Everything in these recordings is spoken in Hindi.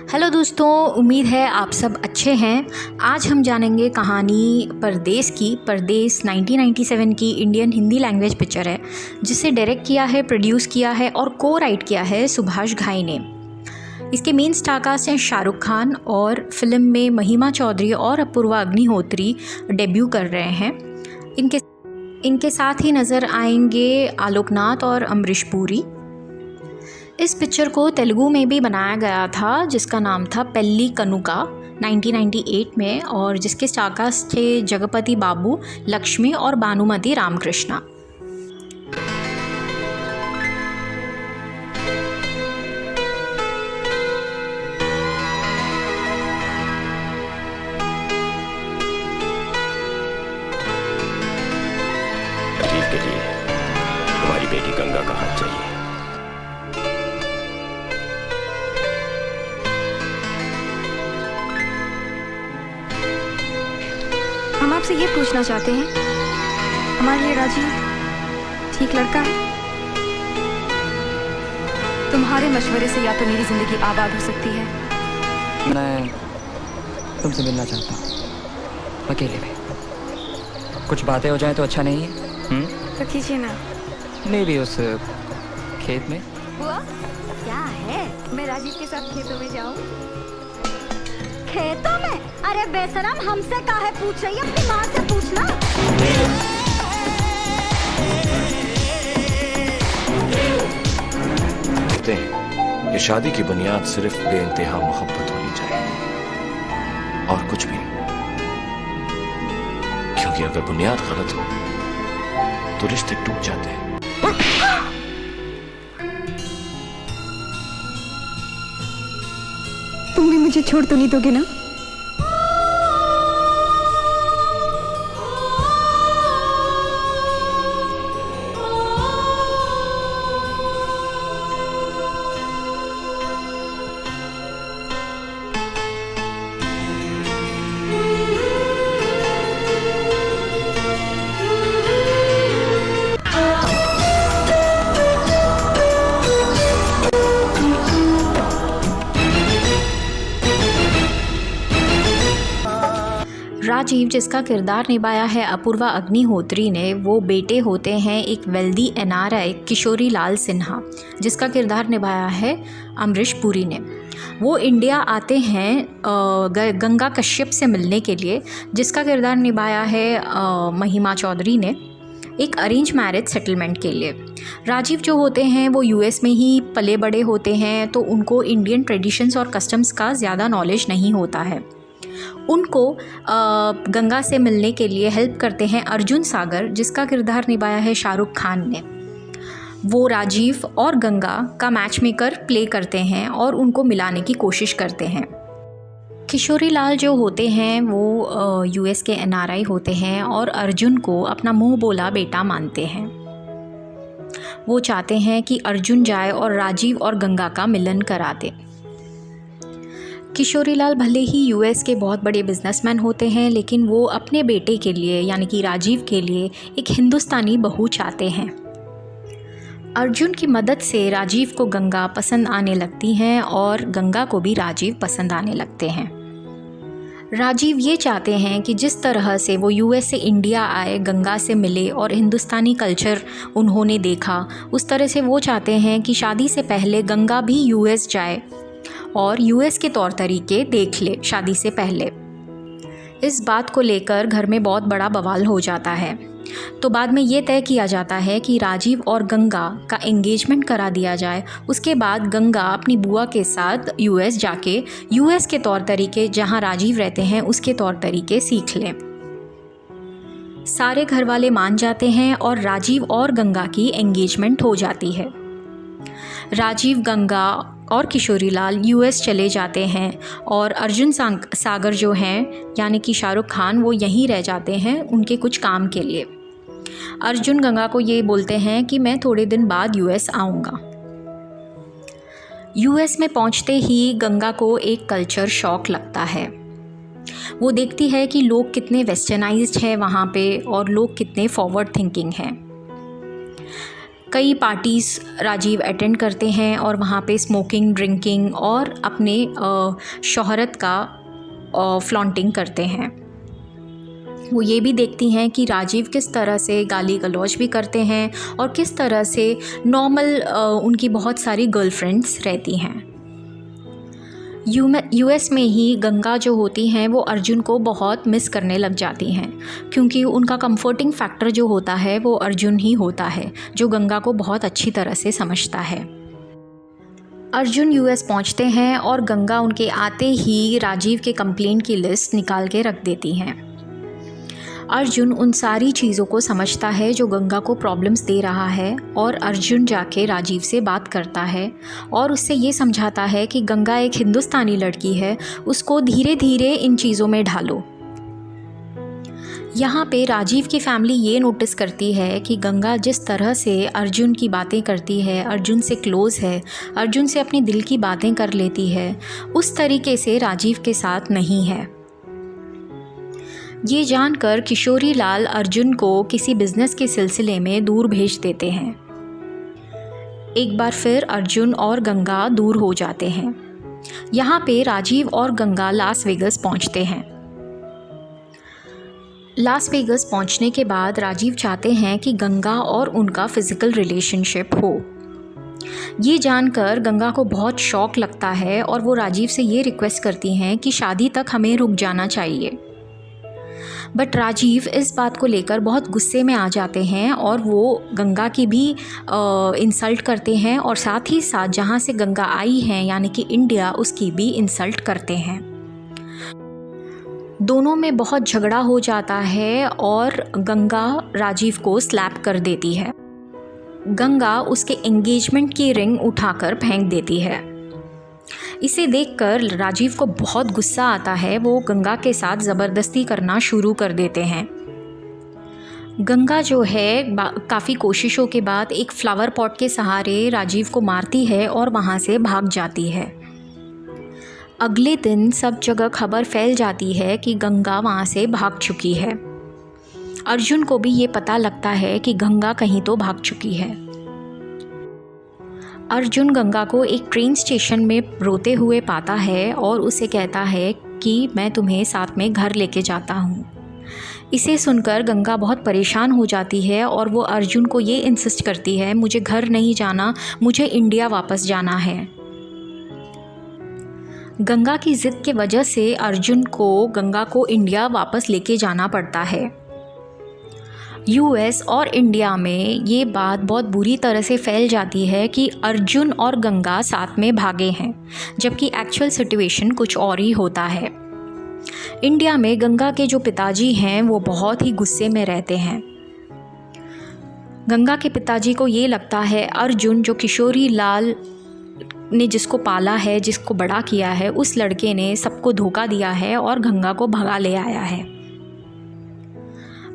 हेलो दोस्तों, उम्मीद है आप सब अच्छे हैं। आज हम जानेंगे कहानी परदेस की। परदेस 1997 की इंडियन हिंदी लैंग्वेज पिक्चर है, जिसे डायरेक्ट किया है, प्रोड्यूस किया है और को राइट किया है सुभाष घाई ने। इसके मेन स्टार कास्ट हैं शाहरुख खान, और फिल्म में महिमा चौधरी और अपूर्वा अग्निहोत्री डेब्यू कर रहे हैं। इनके साथ ही नज़र आएंगे आलोकनाथ और अमरीश पुरी। इस पिक्चर को तेलुगु में भी बनाया गया था, जिसका नाम था पेल्ली कनुका 1998 में, और जिसके स्टार कास्ट थे जगपति बाबू, लक्ष्मी और भानुमति रामकृष्णा। राजीव के लिए तुम्हारी बेटी गंगा का हाथ चाहिए। हम आपसे ये पूछना चाहते हैं, हमारे लिए राजीव ठीक लड़का है? तुम्हारे मशवरे से या तो मेरी जिंदगी आबाद हो सकती है। मैं तुमसे मिलना चाहता हूँ, अकेले में। कुछ बातें हो जाए तो अच्छा नहीं है। तो कीजिए ना। नहीं भी उस खेत में। हुआ क्या है? मैं राजीव के साथ खेतों में जाऊँ? खेतों में? अरे बेशरम, हमसे काहे पूछ रही है? अपनी माँ से पूछना। कहते हैं कि शादी की बुनियाद सिर्फ बेइंतहा मोहब्बत होनी चाहिए, और कुछ भी नहीं। क्योंकि अगर बुनियाद गलत हो तो रिश्ते टूट जाते हैं। तुम भी मुझे छोड़ तो नहीं दोगे ना? राजीव, जिसका किरदार निभाया है अपूर्वा अग्निहोत्री ने, वो बेटे होते हैं एक वेल्दी एनआरआई किशोरी लाल सिन्हा, जिसका किरदार निभाया है अमरीश पुरी ने। वो इंडिया आते हैं गंगा कश्यप से मिलने के लिए, जिसका किरदार निभाया है महिमा चौधरी ने, एक अरेंज मैरिज सेटलमेंट के लिए। राजीव जो होते हैं वो यूएस में ही पले बड़े होते हैं, तो उनको इंडियन ट्रेडिशंस और कस्टम्स का ज़्यादा नॉलेज नहीं होता है। उनको गंगा से मिलने के लिए हेल्प करते हैं अर्जुन सागर, जिसका किरदार निभाया है शाहरुख खान ने। वो राजीव और गंगा का मैच मेकर प्ले करते हैं और उनको मिलाने की कोशिश करते हैं। किशोरी लाल जो होते हैं वो यूएस के एनआरआई होते हैं और अर्जुन को अपना मुंह बोला बेटा मानते हैं। वो चाहते हैं कि अर्जुन जाए और राजीव और गंगा का मिलन करा दे। किशोरी लाल भले ही यूएस के बहुत बड़े बिजनेसमैन होते हैं, लेकिन वो अपने बेटे के लिए यानी कि राजीव के लिए एक हिंदुस्तानी बहू चाहते हैं। अर्जुन की मदद से राजीव को गंगा पसंद आने लगती हैं और गंगा को भी राजीव पसंद आने लगते हैं। राजीव ये चाहते हैं कि जिस तरह से वो यूएस से इंडिया आए, गंगा से मिले और हिंदुस्तानी कल्चर उन्होंने देखा, उस तरह से वो चाहते हैं कि शादी से पहले गंगा भी यूएस जाए और यूएस के तौर तरीके देख ले शादी से पहले। इस बात को लेकर घर में बहुत बड़ा बवाल हो जाता है। तो बाद में ये तय किया जाता है कि राजीव और गंगा का एंगेजमेंट करा दिया जाए। उसके बाद गंगा अपनी बुआ के साथ यूएस जाके यूएस के तौर तरीके, जहाँ राजीव रहते हैं, उसके तौर तरीके सीख लें। सारे घर वाले मान जाते हैं और राजीव और गंगा की एंगेजमेंट हो जाती है। राजीव, गंगा और किशोरी लाल यूएस चले जाते हैं और अर्जुन सागर जो हैं यानी कि शाहरुख खान, वो यहीं रह जाते हैं उनके कुछ काम के लिए। अर्जुन गंगा को ये बोलते हैं कि मैं थोड़े दिन बाद यूएस आऊँगा। यूएस में पहुँचते ही गंगा को एक कल्चर शॉक लगता है। वो देखती है कि लोग कितने वेस्टर्नाइज्ड हैं वहाँ पे और लोग कितने फॉरवर्ड थिंकिंग हैं। कई पार्टीज़ राजीव अटेंड करते हैं और वहाँ पे स्मोकिंग, ड्रिंकिंग और अपने शोहरत का फ्लॉन्टिंग करते हैं। वो ये भी देखती हैं कि राजीव किस तरह से गाली गलौज भी करते हैं और किस तरह से नॉर्मल उनकी बहुत सारी गर्लफ्रेंड्स रहती हैं। यूएस में ही गंगा जो होती हैं वो अर्जुन को बहुत मिस करने लग जाती हैं, क्योंकि उनका कंफर्टिंग फैक्टर जो होता है वो अर्जुन ही होता है, जो गंगा को बहुत अच्छी तरह से समझता है। अर्जुन यूएस पहुंचते हैं और गंगा उनके आते ही राजीव के कंप्लेंट की लिस्ट निकाल के रख देती हैं। अर्जुन उन सारी चीज़ों को समझता है जो गंगा को प्रॉब्लम्स दे रहा है, और अर्जुन जाके राजीव से बात करता है और उससे ये समझाता है कि गंगा एक हिंदुस्तानी लड़की है, उसको धीरे धीरे इन चीज़ों में ढालो। यहाँ पे राजीव की फैमिली ये नोटिस करती है कि गंगा जिस तरह से अर्जुन की बातें करती है, अर्जुन से क्लोज़ है, अर्जुन से अपने दिल की बातें कर लेती है, उस तरीके से राजीव के साथ नहीं है। ये जानकर किशोरी लाल अर्जुन को किसी बिजनेस के सिलसिले में दूर भेज देते हैं। एक बार फिर अर्जुन और गंगा दूर हो जाते हैं। यहाँ पे राजीव और गंगा लास वेगस पहुँचते हैं। लास वेगस पहुँचने के बाद राजीव चाहते हैं कि गंगा और उनका फ़िज़िकल रिलेशनशिप हो। ये जानकर गंगा को बहुत शौक लगता है और वो राजीव से ये रिक्वेस्ट करती हैं कि शादी तक हमें रुक जाना चाहिए। बट राजीव इस बात को लेकर बहुत गुस्से में आ जाते हैं और वो गंगा की भी इंसल्ट करते हैं, और साथ ही साथ जहाँ से गंगा आई हैं यानी कि इंडिया, उसकी भी इंसल्ट करते हैं। दोनों में बहुत झगड़ा हो जाता है और गंगा राजीव को स्लैप कर देती है। गंगा उसके एंगेजमेंट की रिंग उठाकर फेंक देती है। इसे देखकर राजीव को बहुत गुस्सा आता है। वो गंगा के साथ ज़बरदस्ती करना शुरू कर देते हैं। गंगा जो है काफ़ी कोशिशों के बाद एक फ्लावर पॉट के सहारे राजीव को मारती है और वहाँ से भाग जाती है। अगले दिन सब जगह खबर फैल जाती है कि गंगा वहाँ से भाग चुकी है। अर्जुन को भी ये पता लगता है कि गंगा कहीं तो भाग चुकी है। अर्जुन गंगा को एक ट्रेन स्टेशन में रोते हुए पाता है और उसे कहता है कि मैं तुम्हें साथ में घर लेके जाता हूँ। इसे सुनकर गंगा बहुत परेशान हो जाती है और वो अर्जुन को ये इंसिस्ट करती है, मुझे घर नहीं जाना, मुझे इंडिया वापस जाना है। गंगा की ज़िद के वजह से अर्जुन को गंगा को इंडिया वापस लेके जाना पड़ता है। यूएस और इंडिया में ये बात बहुत बुरी तरह से फैल जाती है कि अर्जुन और गंगा साथ में भागे हैं, जबकि एक्चुअल सिचुएशन कुछ और ही होता है। इंडिया में गंगा के जो पिताजी हैं वो बहुत ही गुस्से में रहते हैं। गंगा के पिताजी को ये लगता है अर्जुन, जो किशोरी लाल ने जिसको पाला है, जिसको बड़ा किया है, उस लड़के ने सबको धोखा दिया है और गंगा को भगा ले आया है।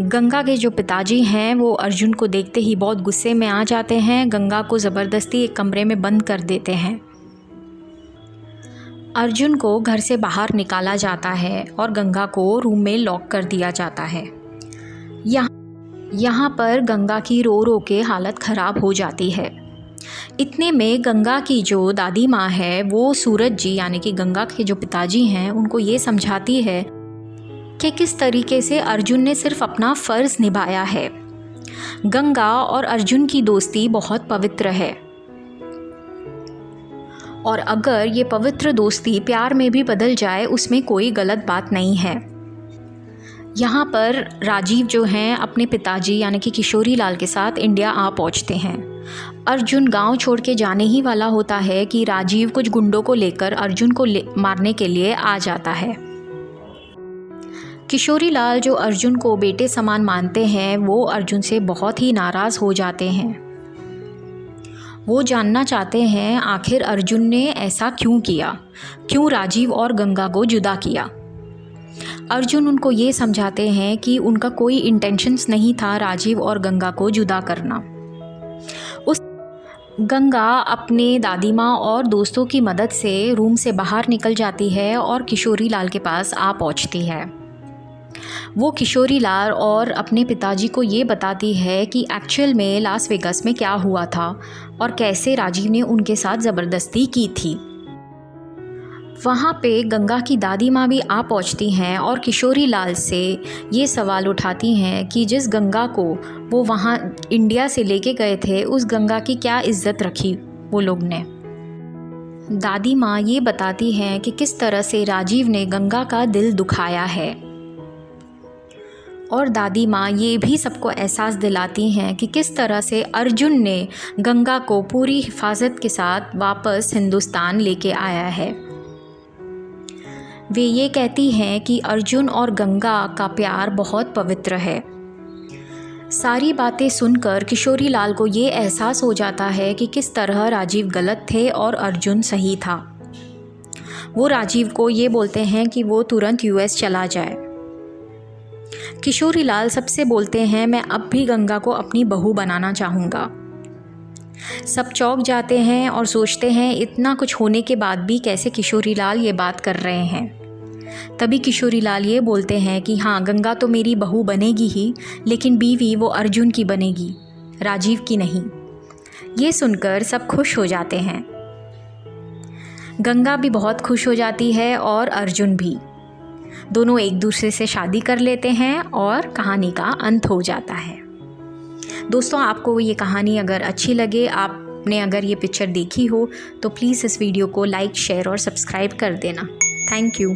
गंगा के जो पिताजी हैं वो अर्जुन को देखते ही बहुत गुस्से में आ जाते हैं। गंगा को ज़बरदस्ती एक कमरे में बंद कर देते हैं। अर्जुन को घर से बाहर निकाला जाता है और गंगा को रूम में लॉक कर दिया जाता है। यहाँ पर गंगा की रो रो के हालत ख़राब हो जाती है। इतने में गंगा की जो दादी माँ है वो सूरज जी यानी कि गंगा के जो पिताजी हैं उनको ये समझाती है कि किस तरीके से अर्जुन ने सिर्फ अपना फ़र्ज़ निभाया है। गंगा और अर्जुन की दोस्ती बहुत पवित्र है और अगर ये पवित्र दोस्ती प्यार में भी बदल जाए उसमें कोई गलत बात नहीं है। यहाँ पर राजीव जो हैं अपने पिताजी यानी कि किशोरी लाल के साथ इंडिया आ पहुँचते हैं। अर्जुन गांव छोड़ के जाने ही वाला होता है कि राजीव कुछ गुंडों को लेकर अर्जुन को मारने के लिए आ जाता है। किशोरी लाल जो अर्जुन को बेटे समान मानते हैं वो अर्जुन से बहुत ही नाराज़ हो जाते हैं। वो जानना चाहते हैं आखिर अर्जुन ने ऐसा क्यों किया, क्यों राजीव और गंगा को जुदा किया। अर्जुन उनको ये समझाते हैं कि उनका कोई इंटेंशंस नहीं था राजीव और गंगा को जुदा करना। गंगा अपने दादी माँ और दोस्तों की मदद से रूम से बाहर निकल जाती है और किशोरी लाल के पास आ पहुँचती है। वो किशोरी लाल और अपने पिताजी को ये बताती है कि एक्चुअल में लास वेगास में क्या हुआ था और कैसे राजीव ने उनके साथ ज़बरदस्ती की थी। वहाँ पे गंगा की दादी माँ भी आ पहुँचती हैं और किशोरी लाल से ये सवाल उठाती हैं कि जिस गंगा को वो वहाँ इंडिया से लेके गए थे, उस गंगा की क्या इज़्ज़त रखी वो लोग ने। दादी माँ ये बताती हैं कि किस तरह से राजीव ने गंगा का दिल दुखाया है, और दादी माँ ये भी सबको एहसास दिलाती हैं कि किस तरह से अर्जुन ने गंगा को पूरी हिफाजत के साथ वापस हिंदुस्तान लेके आया है। वे ये कहती हैं कि अर्जुन और गंगा का प्यार बहुत पवित्र है। सारी बातें सुनकर किशोरी लाल को ये एहसास हो जाता है कि किस तरह राजीव गलत थे और अर्जुन सही था। वो राजीव को ये बोलते हैं कि वो तुरंत यूएस चला जाए। किशोरी लाल सबसे बोलते हैं, मैं अब भी गंगा को अपनी बहू बनाना चाहूँगा। सब चौंक जाते हैं और सोचते हैं इतना कुछ होने के बाद भी कैसे किशोरी लाल ये बात कर रहे हैं। तभी किशोरी लाल ये बोलते हैं कि हाँ, गंगा तो मेरी बहू बनेगी ही, लेकिन बीवी वो अर्जुन की बनेगी, राजीव की नहीं। ये सुनकर सब खुश हो जाते हैं। गंगा भी बहुत खुश हो जाती है और अर्जुन भी। दोनों एक दूसरे से शादी कर लेते हैं और कहानी का अंत हो जाता है। दोस्तों, आपको ये कहानी अगर अच्छी लगे, आपने अगर ये पिक्चर देखी हो, तो प्लीज़ इस वीडियो को लाइक, शेयर और सब्सक्राइब कर देना। Thank you.